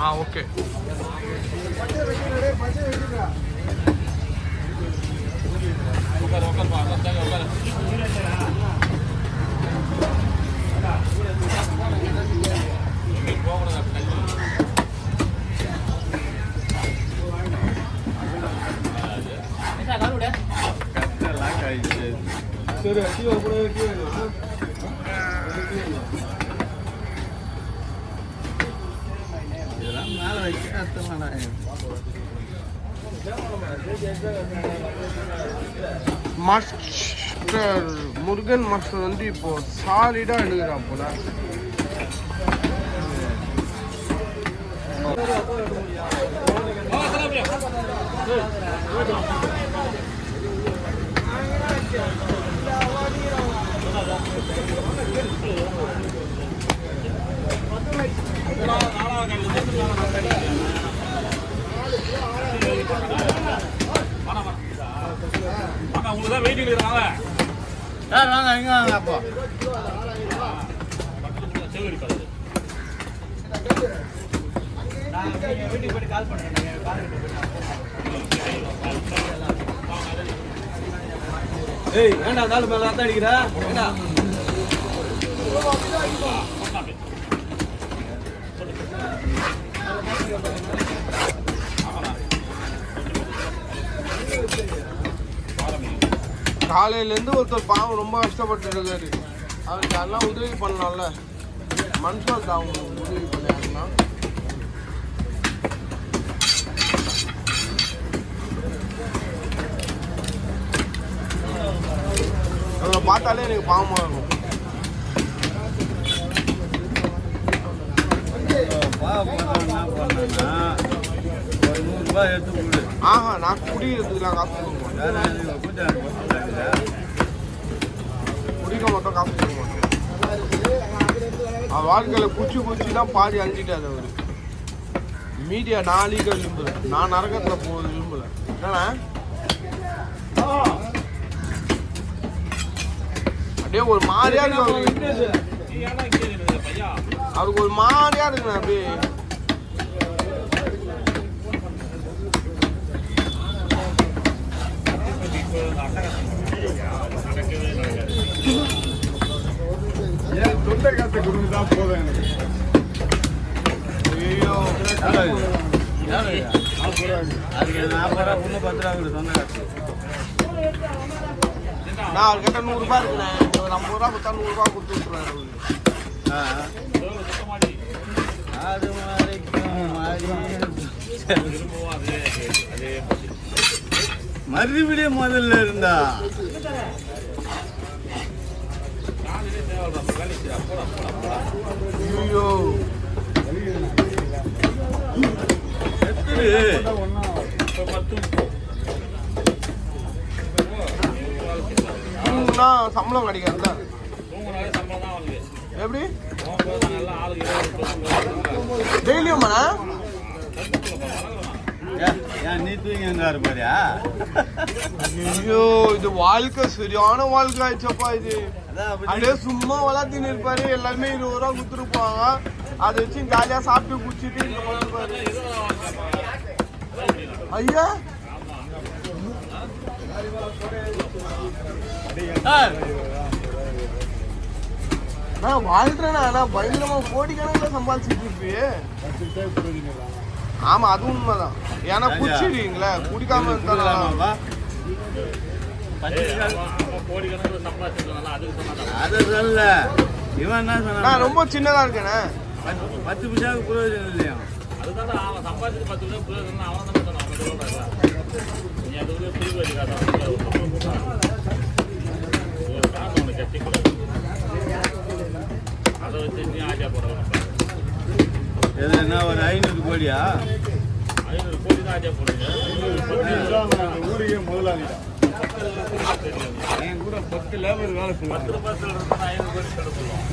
Okay. Master Murugan master வந்து இப்போ சாலிடா எழுதுறா போல. உங்களுக்கு வெயிட்டிங் இருக்காங்க சார். வாங்க இங்க வாங்க. அப்போ வீட்டுக்கு போயிட்டு கால் பண்ணுறேன். ஏய் வேண்டாம், நாலு மேலே தான் அடிக்கிறா. வேண்டாம் காலையிலேருந்து ஒருத்தர் பாவம் ரொம்ப கஷ்டப்பட்டு இருக்காரு. அவருக்கு அதெல்லாம் உதவி பண்ணலாம்ல. மனுஷன் தான் அவங்க உதவி பண்ணாங்கன்னா அவங்களை பார்த்தாலே எனக்கு பாவமாக இருக்கும். ஆஹா, நான் குடிக்கிறதுக்குலாம் காசு குடிக்க மட்டும் காசு கொடுக்க மாட்டேன். அவன் வாழ்க்கையில் குச்சி தான் பாதி அழிஞ்சிட்டாரு அவரு. மீடியா நாளைக்கு விரும்பல, நான் நரகத்தில் போக விரும்பல. என்னண்ணா அப்படியே ஒரு மாதிரியா இருக்கு அவருக்கு ஒரு மாதிரியா இருக்குண்ணா. அப்படியே சொந்த காசை கொடுத்துதான் போதும் எனக்கு. ஐயோ அதுக்கு 40 ரூபா ஒன்று 10 ரூபா சொந்த காசு. நான் அவர்கிட்ட 100 ரூபாய் இருக்குண்ணே. ஒரு 50 ரூபா கொடுத்தா 100 ரூபா கொடுத்து விட்டுருவாரு. அது மறுபடியும் முதல்ல இருந்தா ஐயோ சம்பளம் கிடைக்காதுல்ல. எப்படி டெய்லியும் நீ தூங்க பாரியா? ஐயோ இது வாழ்க்கை சரியான வாழ்க்கை ஆயிடுச்சப்பா. இது அப்படியே சும்மா வளர்த்தின்னு இருப்பாரு. எல்லாருமே 20 ரூபா கொடுத்துருப்பாங்க. அதை வச்சு ஜாலியா சாப்பிட்டு குடிச்சிட்டு இருப்பாரு. ஐயா நான் வாழ்றேன்னா நான் பயங்கரமா கோடிக்கணக்கில் சம்பாதிச்சுட்டு இருப்பியே. ஆமா அது உண்மைதான். ஏன்னா குடிச்சிடுவீங்களே, குடிக்காம இருந்தாலும் நான் ரொம்ப சின்னதா இருக்கேனே. 10 பைசாவுக்கு பிரயோஜனம் இல்லையா? எதுனா ஒரு 500 கோடியா? 500 கோடி தான் ஆஜா போடுங்க. ஊருக்கே முதலாளி என் கூட 10 லேபர் வேலை செய்வாங்க. 10 ரூபாய் 500 கோடி தடுப்போம்.